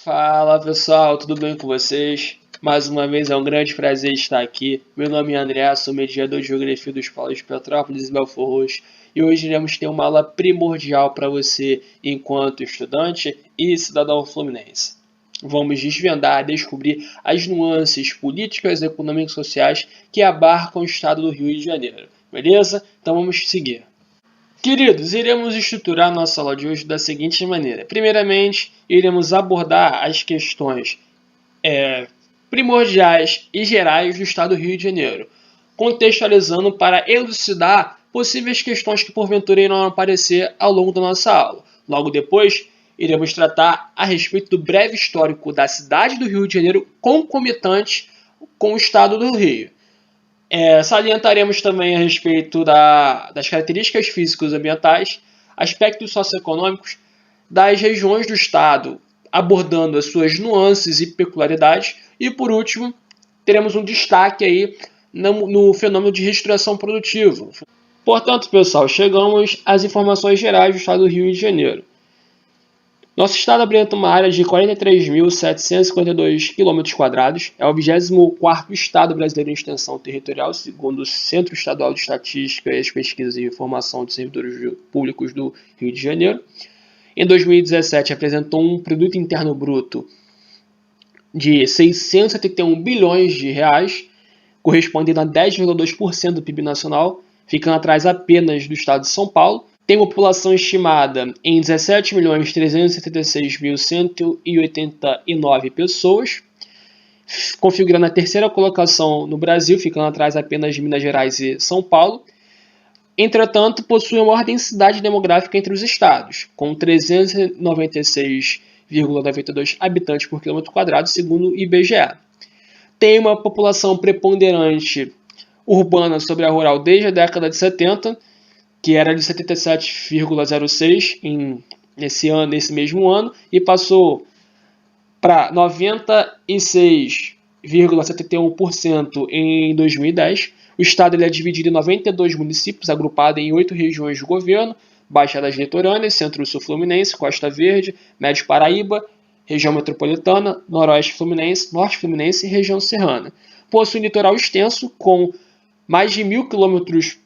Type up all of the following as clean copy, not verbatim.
Fala pessoal, tudo bem com vocês? Mais uma vez é um grande prazer estar aqui. Meu nome é André, sou mediador de Geografia dos Polos de Petrópolis e Belfort Roxo. E hoje iremos ter uma aula primordial para você enquanto estudante e cidadão fluminense. Vamos desvendar, descobrir as nuances políticas, econômicas e sociais que abarcam o estado do Rio de Janeiro. Beleza? Então vamos seguir. Queridos, iremos estruturar nossa aula de hoje da seguinte maneira. Primeiramente, iremos abordar as questões primordiais e gerais do estado do Rio de Janeiro, contextualizando para elucidar possíveis questões que porventura irão aparecer ao longo da nossa aula. Logo depois, iremos tratar a respeito do breve histórico da cidade do Rio de Janeiro concomitante com o estado do Rio. Salientaremos também a respeito das características físicas e ambientais, aspectos socioeconômicos das regiões do estado, abordando as suas nuances e peculiaridades. E, por último, teremos um destaque aí no fenômeno de reestruturação produtiva. Portanto, pessoal, chegamos às informações gerais do estado do Rio de Janeiro. Nosso estado apresenta uma área de 43.752 km², é o 24º estado brasileiro em extensão territorial, segundo o Centro Estadual de Estatística, Pesquisas e Informação de Servidores Públicos do Rio de Janeiro. Em 2017, apresentou um produto interno bruto de 671 bilhões de reais, correspondendo a 10,2% do PIB nacional, ficando atrás apenas do estado de São Paulo. Tem uma população estimada em 17.376.189 pessoas, configurando a terceira colocação no Brasil, ficando atrás apenas de Minas Gerais e São Paulo. Entretanto, possui a maior densidade demográfica entre os estados, com 396,92 habitantes por quilômetro quadrado, segundo o IBGE. Tem uma população preponderante urbana sobre a rural desde a década de 70, que era de 77,06 nesse mesmo ano, e passou para 96,71% em 2010. O estado ele é dividido em 92 municípios, agrupado em 8 regiões de governo: Baixadas Litorâneas, Centro-Sul Fluminense, Costa Verde, Médio Paraíba, Região Metropolitana, Noroeste Fluminense, Norte Fluminense e Região Serrana. Possui um litoral extenso, com mais de 1.000 quilômetros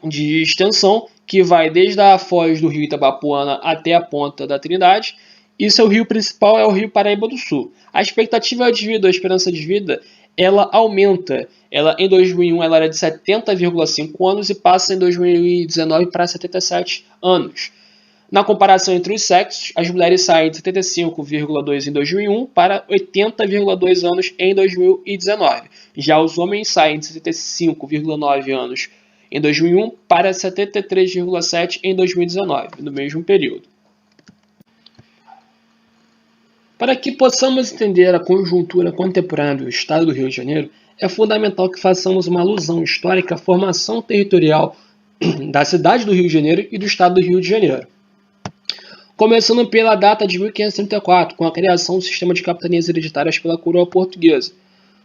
de extensão, que vai desde a foz do rio Itabapoana até a Ponta da Trindade, e seu rio principal é o Rio Paraíba do Sul. A expectativa de vida, a esperança de vida, ela aumenta. Em 2001 ela era de 70,5 anos e passa em 2019 para 77 anos. Na comparação entre os sexos, as mulheres saem de 75,2 em 2001 para 80,2 anos em 2019. Já os homens saem de 75,9 anos em 2001 para 73,7 em 2019, no mesmo período. Para que possamos entender a conjuntura contemporânea do estado do Rio de Janeiro, é fundamental que façamos uma alusão histórica à formação territorial da cidade do Rio de Janeiro e do estado do Rio de Janeiro. Começando pela data de 1534, com a criação do sistema de capitanias hereditárias pela coroa portuguesa.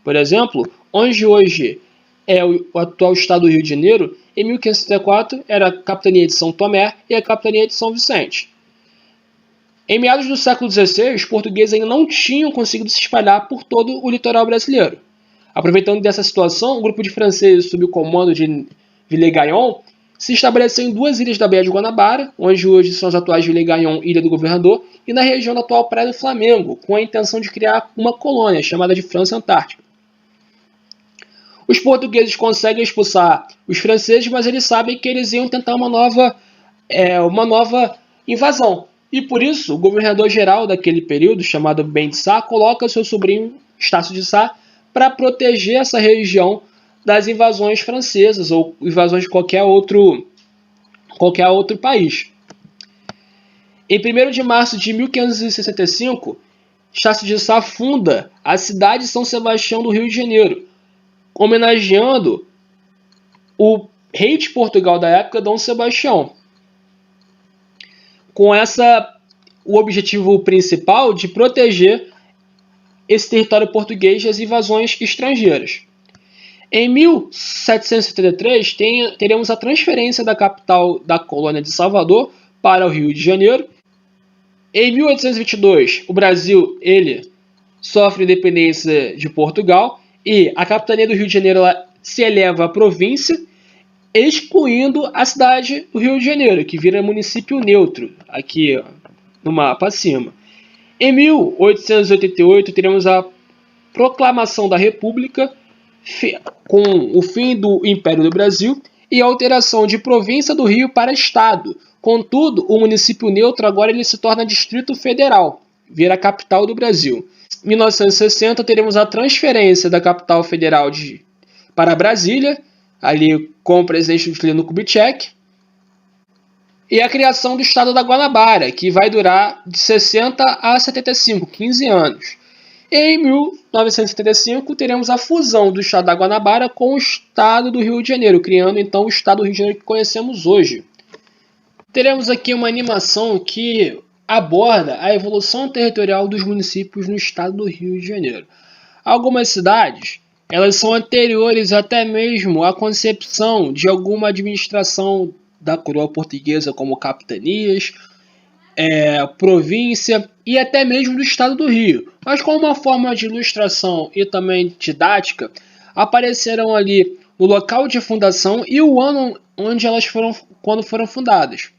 Por exemplo, onde hoje é o atual estado do Rio de Janeiro, em 1534 era a capitania de São Tomé e a capitania de São Vicente. Em meados do século XVI, os portugueses ainda não tinham conseguido se espalhar por todo o litoral brasileiro. Aproveitando dessa situação, um grupo de franceses sob o comando de Villegagnon se estabeleceu em 2 ilhas da Baía de Guanabara, onde hoje são as atuais Villegagnon e Ilha do Governador, e na região da atual Praia do Flamengo, com a intenção de criar uma colônia chamada de França Antártica. Os portugueses conseguem expulsar os franceses, mas eles sabem que eles iam tentar uma nova invasão. E por isso, o governador-geral daquele período, chamado Ben de Sá, coloca seu sobrinho Estácio de Sá para proteger essa região das invasões francesas ou invasões de qualquer outro país. Em 1º de março de 1565, Estácio de Sá funda a cidade de São Sebastião do Rio de Janeiro, homenageando o rei de Portugal da época, Dom Sebastião. Com o objetivo principal de proteger esse território português das invasões estrangeiras. Em 1773, teremos a transferência da capital da colônia de Salvador para o Rio de Janeiro. Em 1822, o Brasil ele sofre independência de Portugal e a capitania do Rio de Janeiro se eleva à província, excluindo a cidade do Rio de Janeiro, que vira município neutro, aqui no mapa acima. Em 1888, teremos a proclamação da República, com o fim do Império do Brasil e a alteração de província do Rio para Estado. Contudo, o município neutro agora ele se torna Distrito Federal, vira a capital do Brasil. Em 1960, teremos a transferência da capital federal para Brasília, ali com o presidente Juscelino Kubitschek, e a criação do Estado da Guanabara, que vai durar de 60 a 75, 15 anos. Em 1975, teremos a fusão do Estado da Guanabara com o Estado do Rio de Janeiro, criando então o Estado do Rio de Janeiro que conhecemos hoje. Teremos aqui uma animação que aborda a evolução territorial dos municípios no Estado do Rio de Janeiro. Algumas cidades elas são anteriores até mesmo à concepção de alguma administração da coroa portuguesa, como capitanias, província e até mesmo do estado do Rio. Mas como uma forma de ilustração e também didática, apareceram ali o local de fundação e o ano onde elas quando foram fundadas.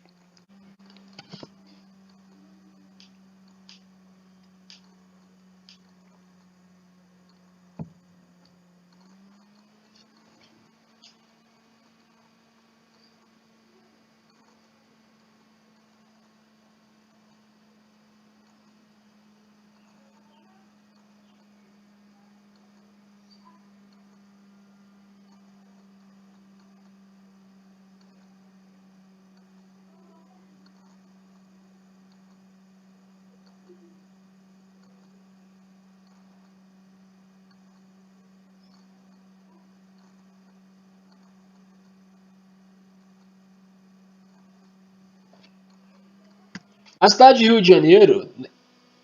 A cidade de Rio de Janeiro,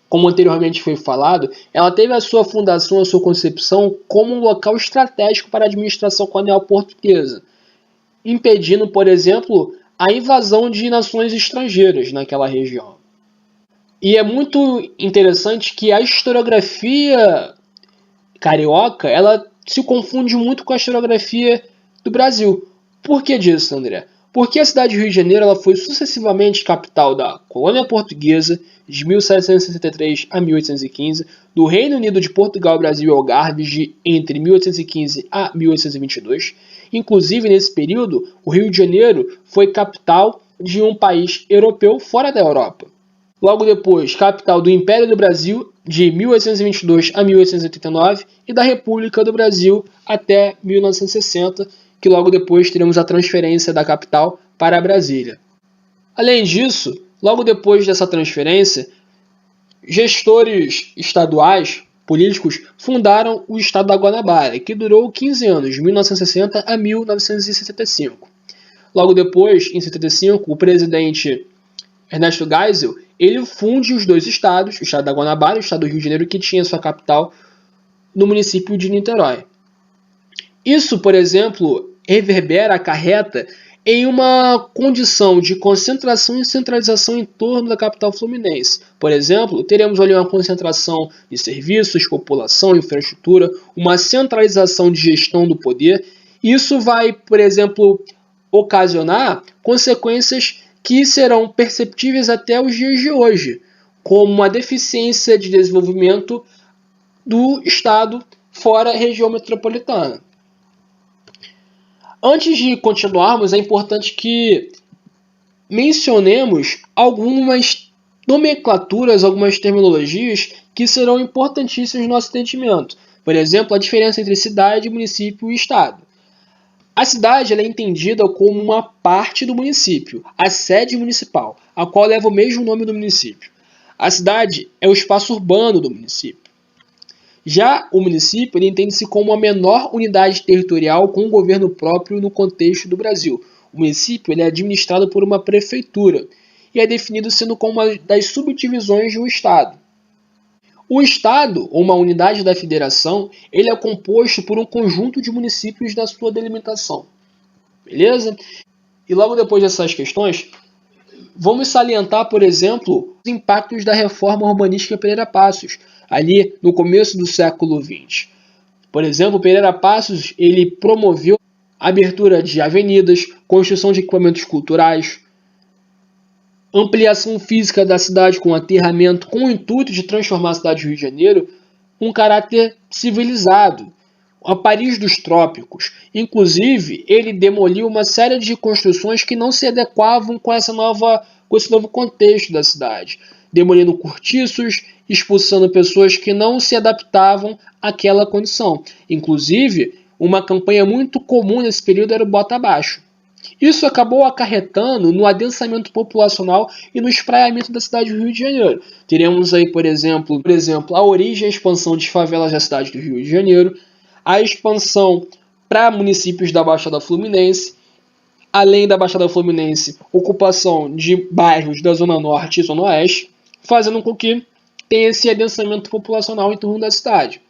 como anteriormente foi falado, ela teve a sua fundação, a sua concepção como um local estratégico para a administração colonial portuguesa, impedindo, por exemplo, a invasão de nações estrangeiras naquela região. E é muito interessante que a historiografia carioca, ela se confunde muito com a historiografia do Brasil. Por que disso, André? Porque a cidade de Rio de Janeiro ela foi sucessivamente capital da colônia portuguesa de 1763 a 1815, do Reino Unido de Portugal, Brasil e Algarves entre 1815 a 1822. Inclusive, nesse período, o Rio de Janeiro foi capital de um país europeu fora da Europa. Logo depois, capital do Império do Brasil de 1822 a 1889 e da República do Brasil até 1960, que logo depois teremos a transferência da capital para Brasília. Além disso, logo depois dessa transferência, gestores estaduais, políticos, fundaram o Estado da Guanabara, que durou 15 anos, de 1960 a 1975. Logo depois, em 75, o presidente Ernesto Geisel, ele funde os dois estados, o Estado da Guanabara e o Estado do Rio de Janeiro, que tinha sua capital no município de Niterói. Isso, por exemplo, reverbera, acarreta em uma condição de concentração e centralização em torno da capital fluminense. Por exemplo, teremos ali uma concentração de serviços, população, infraestrutura, uma centralização de gestão do poder. Isso vai, por exemplo, ocasionar consequências que serão perceptíveis até os dias de hoje, como uma deficiência de desenvolvimento do Estado fora a região metropolitana. Antes de continuarmos, é importante que mencionemos algumas nomenclaturas, algumas terminologias que serão importantíssimas no nosso entendimento. Por exemplo, a diferença entre cidade, município e estado. A cidade ela é entendida como uma parte do município, a sede municipal, a qual leva o mesmo nome do município. A cidade é o espaço urbano do município. Já o município ele entende-se como a menor unidade territorial com um governo próprio no contexto do Brasil. O município ele é administrado por uma prefeitura e é definido sendo como uma das subdivisões de um estado. O estado, ou uma unidade da federação, ele é composto por um conjunto de municípios da sua delimitação. Beleza? E logo depois dessas questões, vamos salientar, por exemplo, os impactos da reforma urbanística Pereira Passos, ali no começo do século XX. Por exemplo, Pereira Passos ele promoveu a abertura de avenidas, construção de equipamentos culturais, ampliação física da cidade com aterramento, com o intuito de transformar a cidade do Rio de Janeiro um caráter civilizado, a Paris dos trópicos. Inclusive, ele demoliu uma série de construções que não se adequavam com esse novo contexto da cidade, demolindo cortiços, expulsando pessoas que não se adaptavam àquela condição. Inclusive, uma campanha muito comum nesse período era o bota abaixo. Isso acabou acarretando no adensamento populacional e no espraiamento da cidade do Rio de Janeiro. Teremos aí, por exemplo, a origem e a expansão de favelas da cidade do Rio de Janeiro, a expansão para municípios da Baixada Fluminense, além da Baixada Fluminense, ocupação de bairros da Zona Norte e Zona Oeste, fazendo com que tenha esse adensamento populacional em torno da cidade.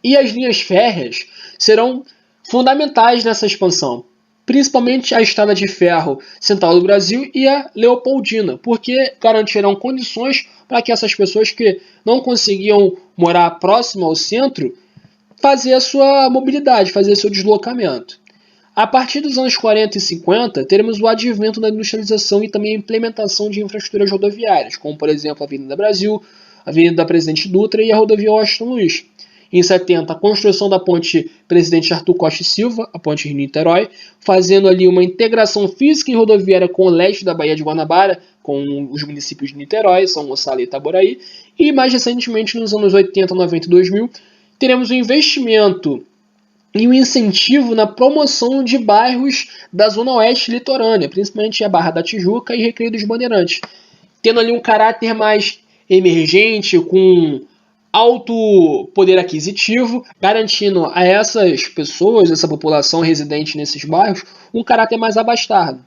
E as linhas férreas serão fundamentais nessa expansão, principalmente a Estrada de Ferro Central do Brasil e a Leopoldina, porque garantirão condições para que essas pessoas que não conseguiam morar próximo ao centro fazer a sua mobilidade, fazer seu deslocamento. A partir dos anos 40 e 50, teremos o advento da industrialização e também a implementação de infraestruturas rodoviárias, como por exemplo a Avenida Brasil, a Avenida Presidente Dutra e a Rodovia Washington Luiz. Em 70, a construção da ponte Presidente Arthur Costa e Silva, a ponte Rio-Niterói, fazendo ali uma integração física e rodoviária com o leste da Baía de Guanabara, com os municípios de Niterói, São Gonçalo e Itaboraí. E mais recentemente, nos anos 80, 90 e 2000, teremos um investimento e um incentivo na promoção de bairros da Zona Oeste litorânea, principalmente a Barra da Tijuca e Recreio dos Bandeirantes, tendo ali um caráter mais emergente, com alto poder aquisitivo, garantindo a essas pessoas, essa população residente nesses bairros, um caráter mais abastado.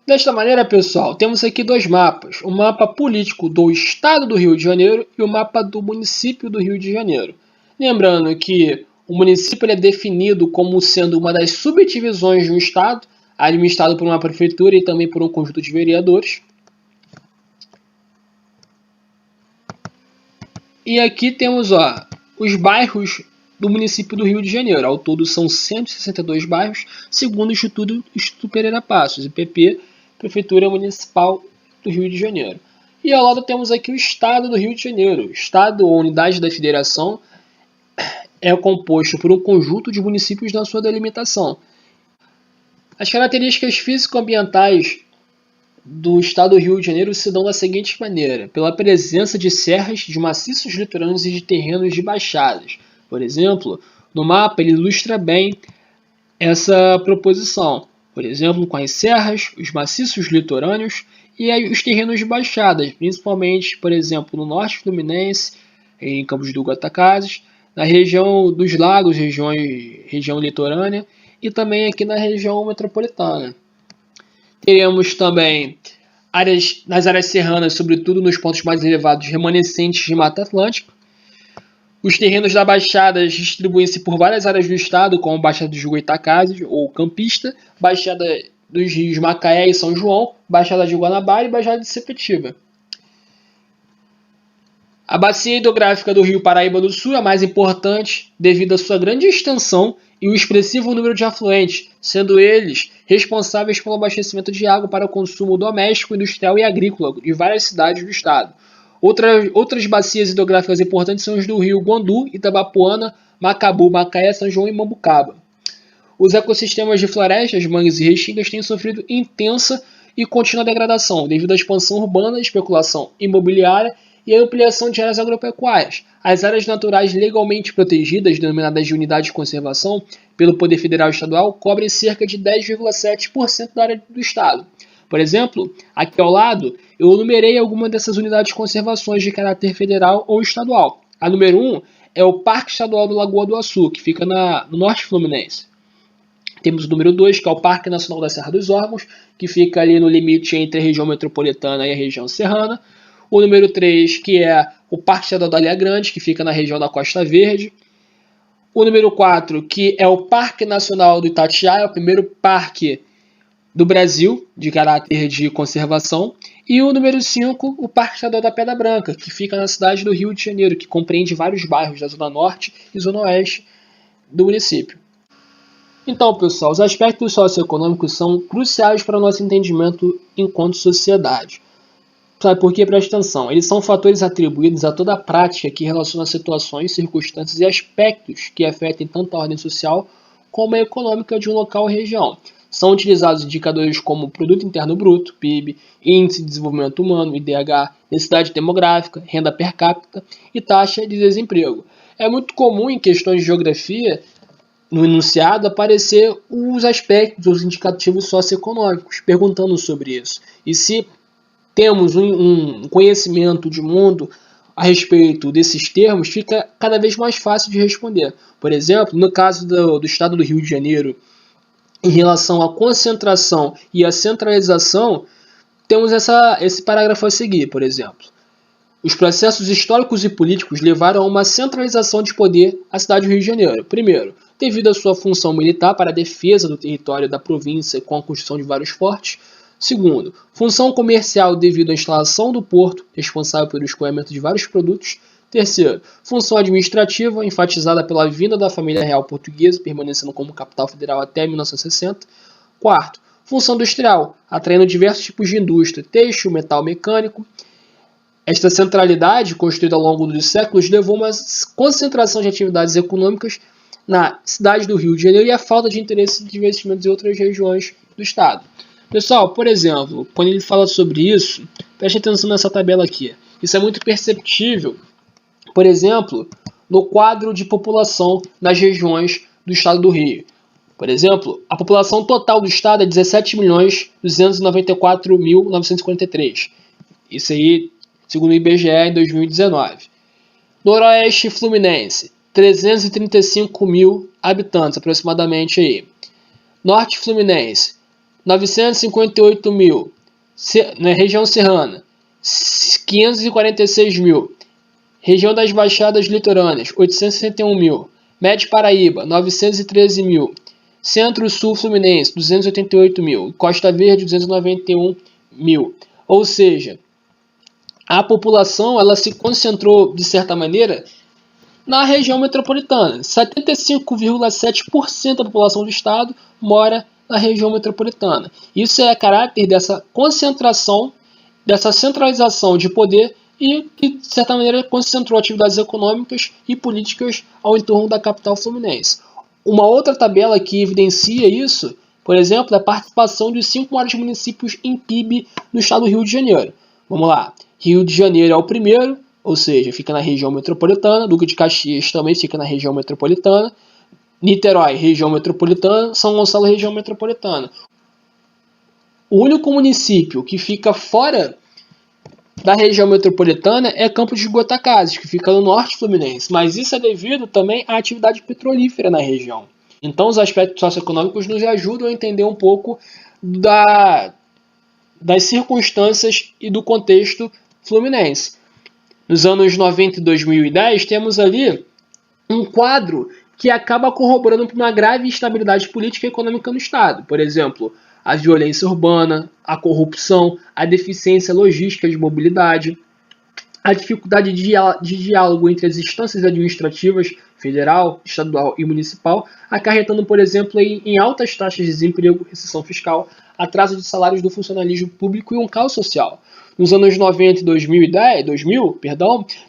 Desta maneira, pessoal, temos aqui dois mapas, o mapa político do Estado do Rio de Janeiro e o mapa do município do Rio de Janeiro. Lembrando que o município é definido como sendo uma das subdivisões de um Estado, administrado por uma prefeitura e também por um conjunto de vereadores. E aqui temos os bairros do município do Rio de Janeiro. Ao todo são 162 bairros, segundo o Instituto Pereira Passos, IPP, Prefeitura Municipal do Rio de Janeiro. E ao lado temos aqui o Estado do Rio de Janeiro. O Estado, ou unidade da federação, é composto por um conjunto de municípios na sua delimitação. As características físico-ambientais do Estado do Rio de Janeiro se dão da seguinte maneira: pela presença de serras, de maciços litorâneos e de terrenos de baixadas. Por exemplo, no mapa ele ilustra bem essa proposição. Por exemplo, com as serras, os maciços litorâneos e os terrenos de baixadas, principalmente, por exemplo, no norte fluminense, em Campos do Goytacazes, na região dos lagos, região litorânea, e também aqui na região metropolitana. Teremos também nas áreas serranas, sobretudo nos pontos mais elevados, remanescentes de Mata Atlântica. Os terrenos da Baixada distribuem-se por várias áreas do estado, como Baixada dos Goytacazes, ou Campista, Baixada dos rios Macaé e São João, Baixada de Guanabara e Baixada de Sepetiba. A bacia hidrográfica do Rio Paraíba do Sul é a mais importante devido à sua grande extensão e o expressivo número de afluentes, sendo eles responsáveis pelo abastecimento de água para o consumo doméstico, industrial e agrícola de várias cidades do estado. Outras bacias hidrográficas importantes são as do Rio Guandu, Itabapoana, Macabu, Macaé, São João e Mambucaba. Os ecossistemas de florestas, mangues e restingas têm sofrido intensa e contínua degradação devido à expansão urbana, especulação imobiliária e a ampliação de áreas agropecuárias. As áreas naturais legalmente protegidas, denominadas de unidade de conservação, pelo Poder Federal e Estadual, cobrem cerca de 10,7% da área do estado. Por exemplo, aqui ao lado, eu enumerei algumas dessas unidades de conservações de caráter federal ou estadual. A número 1 é o Parque Estadual do Lagoa do Açu, que fica no norte fluminense. Temos o número 2, que é o Parque Nacional da Serra dos Órgãos, que fica ali no limite entre a região metropolitana e a região serrana. O número 3, que é o Parque Estadual da Ilha Grande, que fica na região da Costa Verde. O número 4, que é o Parque Nacional do Itatiaia, é o primeiro parque do Brasil de caráter de conservação. E o número 5, o Parque Estadual da Pedra Branca, que fica na cidade do Rio de Janeiro, que compreende vários bairros da Zona Norte e Zona Oeste do município. Então, pessoal, os aspectos socioeconômicos são cruciais para o nosso entendimento enquanto sociedade. Sabe por quê? Presta atenção. Eles são fatores atribuídos a toda a prática que relaciona situações, circunstâncias e aspectos que afetem tanto a ordem social como a econômica de um local ou região. São utilizados indicadores como Produto Interno Bruto, PIB, Índice de Desenvolvimento Humano, IDH, densidade demográfica, renda per capita e taxa de desemprego. É muito comum em questões de geografia, no enunciado, aparecer os aspectos, os indicativos socioeconômicos, perguntando sobre isso. E se temos um conhecimento de mundo a respeito desses termos, fica cada vez mais fácil de responder. Por exemplo, no caso do estado do Rio de Janeiro, em relação à concentração e à centralização, temos esse parágrafo a seguir, por exemplo. Os processos históricos e políticos levaram a uma centralização de poder à cidade do Rio de Janeiro. Primeiro, devido à sua função militar para a defesa do território da província com a construção de vários fortes. Segundo, função comercial devido à instalação do porto, responsável pelo escoamento de vários produtos. Terceiro, função administrativa, enfatizada pela vinda da família real portuguesa, permanecendo como capital federal até 1960. Quarto, função industrial, atraindo diversos tipos de indústria, têxtil, metal mecânico. Esta centralidade, construída ao longo dos séculos, levou a uma concentração de atividades econômicas na cidade do Rio de Janeiro e a falta de interesse de investimentos em outras regiões do estado. Pessoal, por exemplo, quando ele fala sobre isso, preste atenção nessa tabela aqui. Isso é muito perceptível, por exemplo, no quadro de população nas regiões do estado do Rio. Por exemplo, a população total do estado é 17.294.943. Isso aí, segundo o IBGE, em 2019. Noroeste Fluminense, 335 mil habitantes, aproximadamente aí. Norte Fluminense, 958 mil. Na região serrana, 546 mil. Região das Baixadas Litorâneas, 861 mil. Médio Paraíba, 913 mil. Centro-Sul Fluminense, 288 mil. Costa Verde, 291 mil. Ou seja, a população ela se concentrou, de certa maneira, na região metropolitana. 75,7% da população do estado mora na região metropolitana. Isso é a caráter dessa concentração, dessa centralização de poder e que, de certa maneira, concentrou atividades econômicas e políticas ao entorno da capital fluminense. Uma outra tabela que evidencia isso, por exemplo, é a participação dos 5 maiores municípios em PIB no estado do Rio de Janeiro. Vamos lá. Rio de Janeiro é o primeiro, ou seja, fica na região metropolitana. Duque de Caxias também fica na região metropolitana. Niterói, região metropolitana. São Gonçalo, região metropolitana. O único município que fica fora da região metropolitana é Campos de Goytacazes, que fica no norte fluminense. Mas isso é devido também à atividade petrolífera na região. Então, os aspectos socioeconômicos nos ajudam a entender um pouco das circunstâncias e do contexto fluminense. Nos anos 90 e 2010, temos ali um quadro que acaba corroborando para uma grave instabilidade política e econômica no Estado. Por exemplo, a violência urbana, a corrupção, a deficiência logística de mobilidade, a dificuldade de diálogo entre as instâncias administrativas, federal, estadual e municipal, acarretando, por exemplo, em altas taxas de desemprego, recessão fiscal, atraso de salários do funcionalismo público e um caos social. Nos anos 90 e 2000,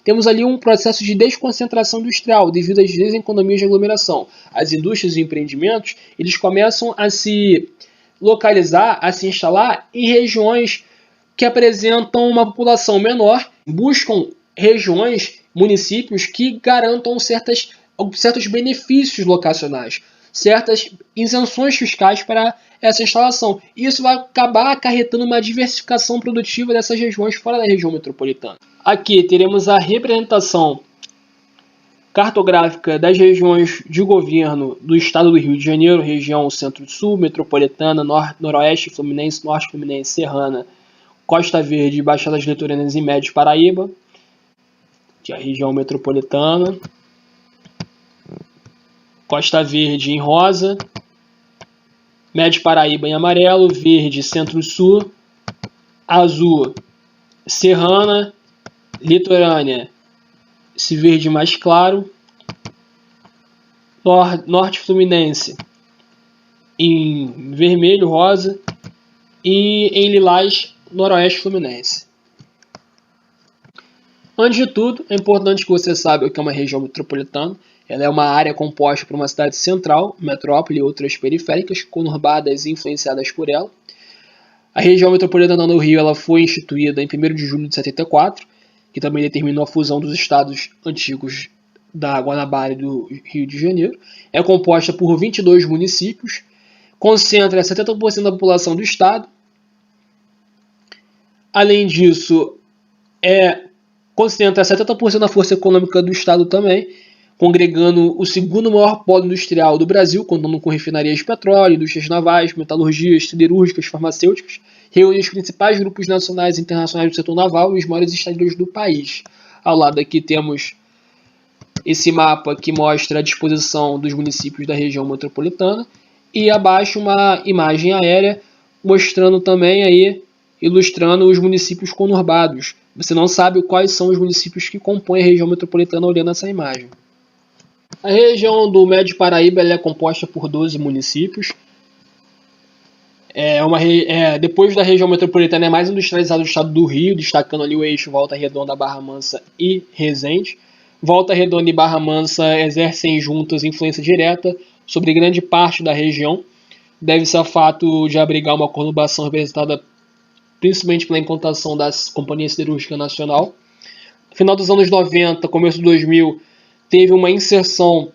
temos ali um processo de desconcentração industrial devido às deseconomias de aglomeração. As indústrias e empreendimentos eles começam a se localizar, a se instalar em regiões que apresentam uma população menor, buscam regiões, municípios que garantam certos benefícios locacionais, certas isenções fiscais para essa instalação. Isso vai acabar acarretando uma diversificação produtiva dessas regiões fora da região metropolitana. Aqui teremos a representação cartográfica das regiões de governo do estado do Rio de Janeiro, região Centro-Sul, Metropolitana, Noroeste Fluminense, Norte Fluminense, Serrana, Costa Verde, Baixadas Litorâneas e Médio Paraíba, que é a região metropolitana. Costa Verde em rosa, Médio Paraíba em amarelo, verde Centro-Sul, azul Serrana, litorânea esse verde mais claro, Norte Fluminense em vermelho, rosa e em lilás Noroeste Fluminense. Antes de tudo, é importante que você saiba o que é uma região metropolitana. Ela é uma área composta por uma cidade central, metrópole e outras periféricas, conurbadas e influenciadas por ela. A região metropolitana do Rio ela foi instituída em 1º de julho de 74, que também determinou a fusão dos estados antigos da Guanabara e do Rio de Janeiro. É composta por 22 municípios, concentra 70% da população do estado. Além disso, concentra 70% da força econômica do estado também, congregando o segundo maior polo industrial do Brasil, contando com refinarias de petróleo, indústrias navais, metalurgias, siderúrgicas, farmacêuticas, reúne os principais grupos nacionais e internacionais do setor naval e os maiores estaleiros do país. Ao lado aqui temos esse mapa que mostra a disposição dos municípios da região metropolitana e abaixo uma imagem aérea mostrando também aí, ilustrando os municípios conurbados. Você não sabe quais são os municípios que compõem a região metropolitana olhando essa imagem. A região do Médio Paraíba é composta por 12 municípios. Depois da região metropolitana é mais industrializado o estado do Rio, destacando ali o eixo Volta Redonda, Barra Mansa e Resende. Volta Redonda e Barra Mansa exercem juntas influência direta sobre grande parte da região. Deve-se ao fato de abrigar uma conurbação representada principalmente pela implantação da Companhia Siderúrgica Nacional. No final dos anos 90, começo de 2000, teve uma inserção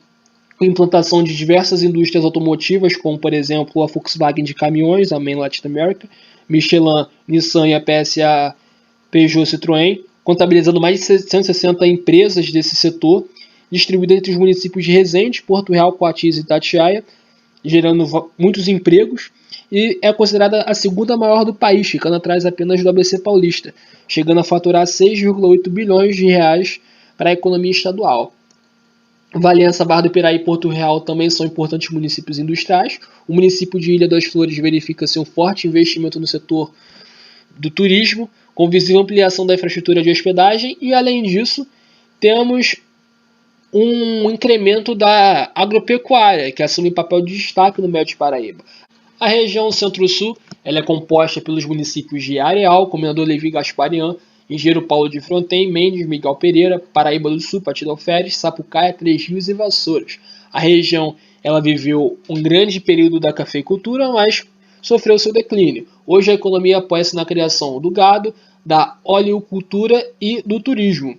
e implantação de diversas indústrias automotivas, como por exemplo a Volkswagen de caminhões, a MAN Latin America, Michelin, Nissan e a PSA Peugeot Citroën, contabilizando mais de 160 empresas desse setor, distribuídas entre os municípios de Resende, Porto Real, Coatis e Itatiaia, gerando muitos empregos, e é considerada a segunda maior do país, ficando atrás apenas do ABC Paulista, chegando a faturar 6,8 bilhões de reais para a economia estadual. Valença, Barra do Piraí e Porto Real também são importantes municípios industriais. O município de Ilha das Flores verifica-se um forte investimento no setor do turismo, com visível ampliação da infraestrutura de hospedagem, e além disso, temos um incremento da agropecuária, que assume papel de destaque no Médio Paraíba. A região Centro-Sul é composta pelos municípios de Areal, Comendador Levi Gasparian, Engenheiro Paulo de Fronten, Mendes, Miguel Pereira, Paraíba do Sul, Partido Alferes, Sapucaia, Três Rios e Vassouras. A região viveu um grande período da cafeicultura, mas sofreu seu declínio. Hoje a economia apoia-se na criação do gado, da oleocultura e do turismo.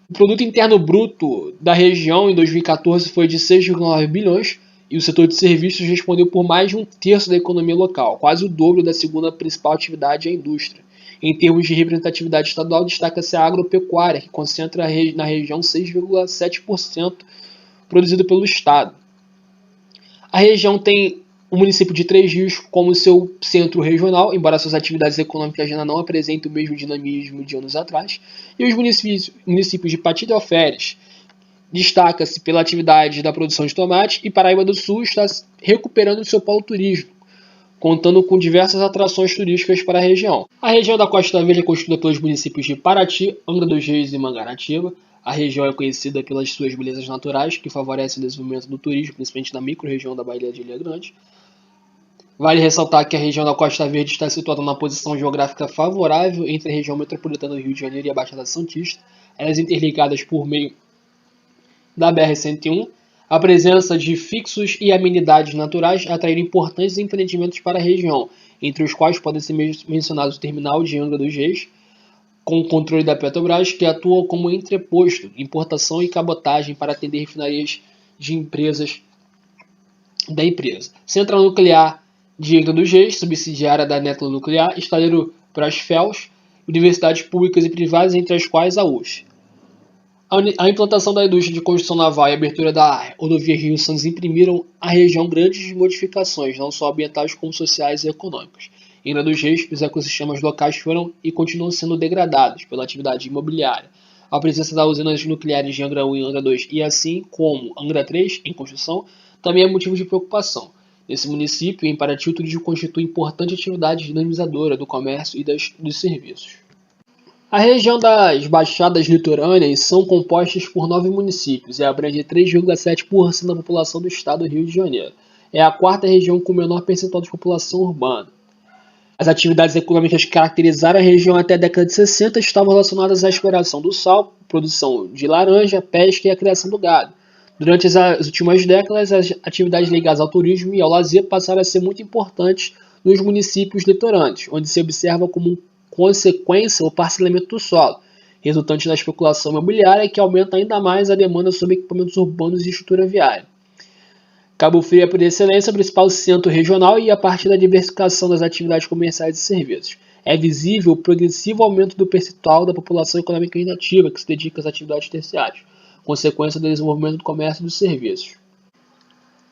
O produto interno bruto da região em 2014 foi de 6,9 bilhões e o setor de serviços respondeu por mais de um terço da economia local, quase o dobro da segunda principal atividade, a indústria. Em termos de representatividade estadual, destaca-se a agropecuária, que concentra na região 6,7% produzido pelo estado. A região tem o município de Três Rios como seu centro regional, embora suas atividades econômicas ainda não apresentem o mesmo dinamismo de anos atrás, e os municípios de Partido Alferes destaca-se pela atividade da produção de tomate, e Paraíba do Sul está recuperando seu polo turístico, contando com diversas atrações turísticas para a região. A região da Costa Verde é constituída pelos municípios de Paraty, Angra dos Reis e Mangaratiba. A região é conhecida pelas suas belezas naturais, que favorecem o desenvolvimento do turismo, principalmente na micro-região da Baía de Ilha Grande. Vale ressaltar que a região da Costa Verde está situada numa posição geográfica favorável entre a região metropolitana do Rio de Janeiro e a Baixada Santista, elas interligadas por meio da BR-101. A presença de fixos e amenidades naturais atraíram importantes empreendimentos para a região, entre os quais podem ser mencionados o terminal de Angra dos Reis, com o controle da Petrobras, que atua como entreposto, importação e cabotagem para atender refinarias de empresas da empresa. Central Nuclear de Angra dos Reis, subsidiária da Netlo Nuclear, estaleiro Brasfels, universidades públicas e privadas, entre as quais a USP. A implantação da indústria de construção naval e a abertura da rodovia Rio Santos imprimiram à região grandes modificações, não só ambientais como sociais e econômicas. Em Angra dos Reis, os ecossistemas locais foram e continuam sendo degradados pela atividade imobiliária. a presença das usinas nucleares de Angra 1 e Angra 2 e assim como Angra 3 em construção também é motivo de preocupação. Nesse município, em Paraty, o turismo constitui importante atividade dinamizadora do comércio e dos serviços. A região das Baixadas Litorâneas são compostas por 9 municípios e abrange 3,7% da população do estado do Rio de Janeiro. É a quarta região com menor percentual de população urbana. As atividades econômicas que caracterizaram a região até a década de 60 estavam relacionadas à exploração do sal, produção de laranja, pesca e a criação do gado. Durante as últimas décadas, as atividades ligadas ao turismo e ao lazer passaram a ser muito importantes nos municípios litorâneos, onde se observa como consequência o parcelamento do solo, resultante da especulação imobiliária que aumenta ainda mais a demanda sobre equipamentos urbanos e estrutura viária. Cabo Frio é, por excelência, o principal centro regional e, a partir da diversificação das atividades comerciais e serviços, é visível o progressivo aumento do percentual da população economicamente ativa que se dedica às atividades terciárias, consequência do desenvolvimento do comércio e dos serviços.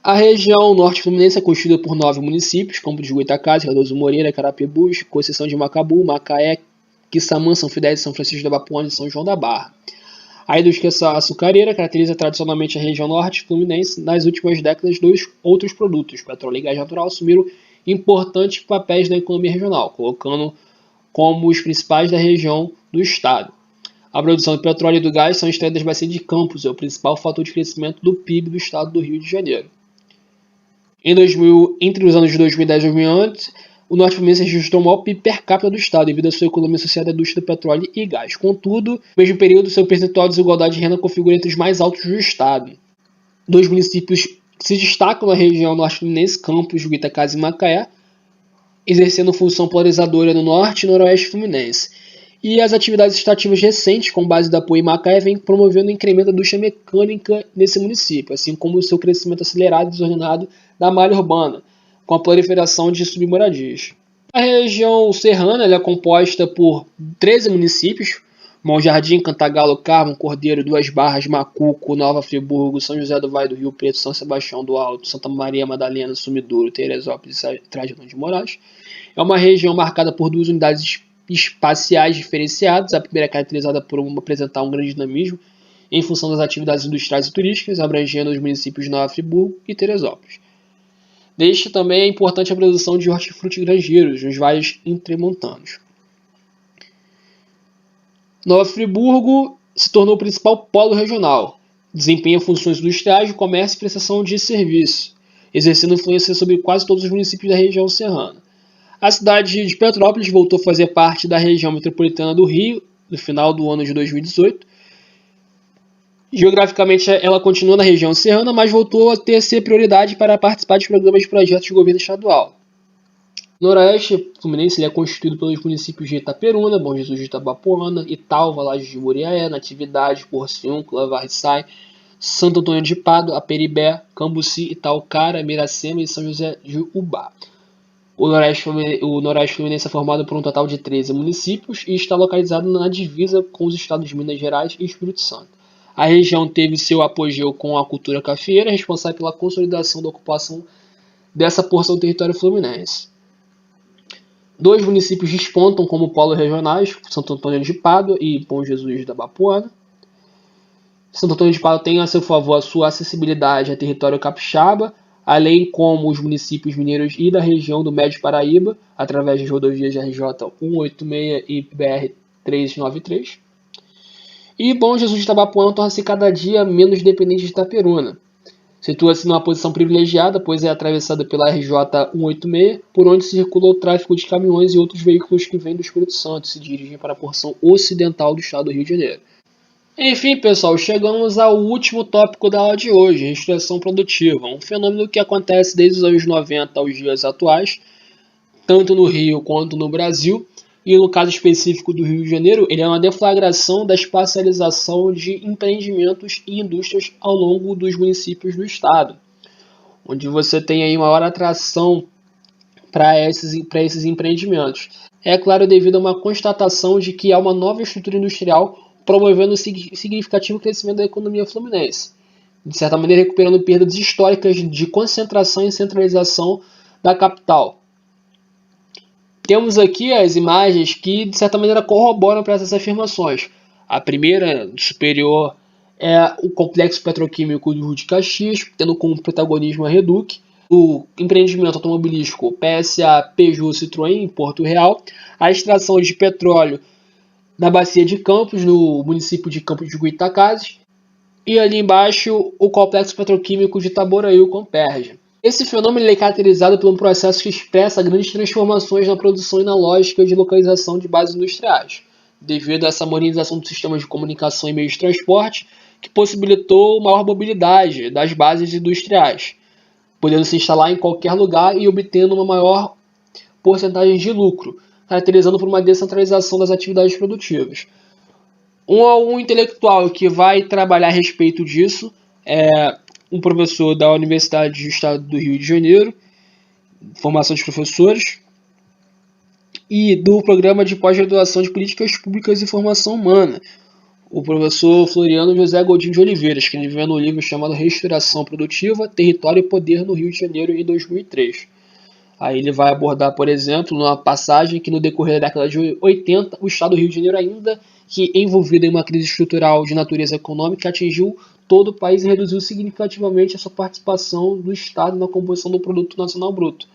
A região norte fluminense é constituída por 9 municípios, Campos de Goytacazes, Cardoso Moreira, Carapebus, Conceição de Macabu, Macaé, Quissamã, São Fidélis, São Francisco da Bapuana e São João da Barra. A indústria açucareira caracteriza tradicionalmente a região norte fluminense. Nas últimas décadas, 2 outros produtos, petróleo e gás natural, assumiram importantes papéis na economia regional, colocando como os principais da região do estado. A produção de petróleo e do gás são extraídas das bacias de Campos, é o principal fator de crescimento do PIB do estado do Rio de Janeiro. Entre os anos de 2010 e 2011, o norte fluminense registrou o maior PIB per capita do estado, devido à sua economia associada à indústria do petróleo e gás. Contudo, no mesmo período, seu percentual de desigualdade de renda configura entre os mais altos do estado. 2 municípios que se destacam na região norte fluminense, Campos, Goytacazes e Macaé, exercendo função polarizadora no norte e noroeste fluminense. E as atividades extrativas recentes, com base da apoio em Macaé, vêm promovendo o incremento da indústria mecânica nesse município, assim como o seu crescimento acelerado e desordenado da malha urbana, com a proliferação de submoradias. A região serrana é composta por 13 municípios: Bom Jardim, Cantagalo, Carmo, Cordeiro, Duas Barras, Macuco, Nova Friburgo, São José do Vale do Rio Preto, São Sebastião do Alto, Santa Maria Madalena, Sumidouro, Teresópolis e Trajano de Moraes. É uma região marcada por 2 unidades espaciais diferenciadas. A primeira é caracterizada por apresentar um grande dinamismo em função das atividades industriais e turísticas, abrangendo os municípios de Nova Friburgo e Teresópolis. Deste também é importante a produção de hortifruti granjeiros nos vales intermontanos. Nova Friburgo se tornou o principal polo regional, desempenha funções industriais, de comércio e prestação de serviço, exercendo influência sobre quase todos os municípios da região serrana. A cidade de Petrópolis voltou a fazer parte da região metropolitana do Rio no final do ano de 2018. Geograficamente, ela continua na região serrana, mas voltou a ser prioridade para participar de programas de projetos de governo estadual. O Noroeste Fluminense é constituído pelos municípios de Itaperuna, Bom Jesus de Itabapoana, Italva, Lajes de Muriaé, Natividade, Porciúncula, Varriçai, Santo Antônio de Pádua, Aperibé, Cambuci, Itaocara, Miracema e São José de Ubá. O Noroeste Fluminense é formado por um total de 13 municípios e está localizado na divisa com os estados de Minas Gerais e Espírito Santo. A região teve seu apogeu com a cultura cafeeira, responsável pela consolidação da ocupação dessa porção do território fluminense. 2 municípios despontam como polos regionais, Santo Antônio de Pádua e Bom Jesus da Bapuana. Santo Antônio de Pádua tem a seu favor a sua acessibilidade a território capixaba, além como os municípios mineiros e da região do Médio Paraíba, através das rodovias RJ 186 e BR 393. E Bom Jesus de Itabapoana torna-se cada dia menos dependente de Itaperuna. Situa-se numa posição privilegiada, pois é atravessada pela RJ 186, por onde circula o tráfego de caminhões e outros veículos que vêm do Espírito Santo e se dirigem para a porção ocidental do estado do Rio de Janeiro. Enfim, pessoal, chegamos ao último tópico da aula de hoje, restrição produtiva, um fenômeno que acontece desde os anos 90 aos dias atuais, tanto no Rio quanto no Brasil, e no caso específico do Rio de Janeiro, ele é uma deflagração da espacialização de empreendimentos e indústrias ao longo dos municípios do estado, onde você tem aí maior atração para esses empreendimentos. É claro, devido a uma constatação de que há uma nova estrutura industrial promovendo significativo crescimento da economia fluminense, de certa maneira recuperando perdas históricas de concentração e centralização da capital. Temos aqui as imagens que, de certa maneira, corroboram para essas afirmações. A primeira, superior, é o complexo petroquímico do Rio de Caxias, tendo como protagonismo a Reduc, o empreendimento automobilístico PSA Peugeot Citroën em Porto Real, a extração de petróleo na bacia de Campos, no município de Campos de Goytacazes, e ali embaixo o complexo petroquímico de Itaboraí, Comperja. Esse fenômeno é caracterizado por um processo que expressa grandes transformações na produção e na lógica de localização de bases industriais, devido a essa modernização dos sistemas de comunicação e meios de transporte, que possibilitou maior mobilidade das bases industriais, podendo se instalar em qualquer lugar e obtendo uma maior porcentagem de lucro, caracterizando por uma descentralização das atividades produtivas. Um intelectual que vai trabalhar a respeito disso é um professor da Universidade do Estado do Rio de Janeiro, formação de professores, e do Programa de Pós-Graduação de Políticas Públicas e Formação Humana, o professor Floriano José Godinho de Oliveira, escreveu no livro chamado Restauração Produtiva, Território e Poder no Rio de Janeiro, em 2003. Aí ele vai abordar, por exemplo, numa passagem que no decorrer da década de 80, o Estado do Rio de Janeiro, ainda que envolvido em uma crise estrutural de natureza econômica, atingiu todo o país e reduziu significativamente a sua participação do Estado na composição do Produto Nacional Bruto,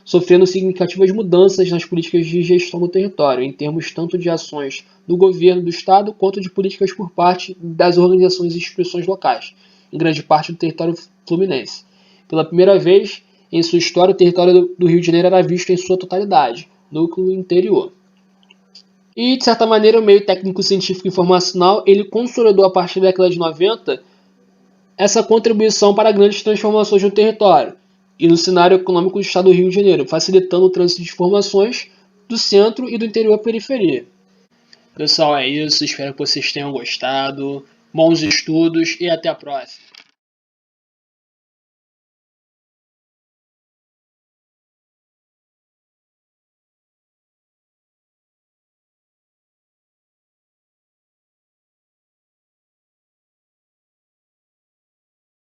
sofrendo significativas mudanças nas políticas de gestão do território, em termos tanto de ações do governo do Estado, quanto de políticas por parte das organizações e instituições locais, em grande parte do território fluminense. Pela primeira vez em sua história, o território do Rio de Janeiro era visto em sua totalidade, núcleo interior. E, de certa maneira, o meio técnico, científico e informacional, ele consolidou a partir da década de 90 essa contribuição para grandes transformações no território e no cenário econômico do Estado do Rio de Janeiro, facilitando o trânsito de informações do centro e do interior à periferia. Pessoal, é isso. Espero que vocês tenham gostado. Bons estudos e até a próxima.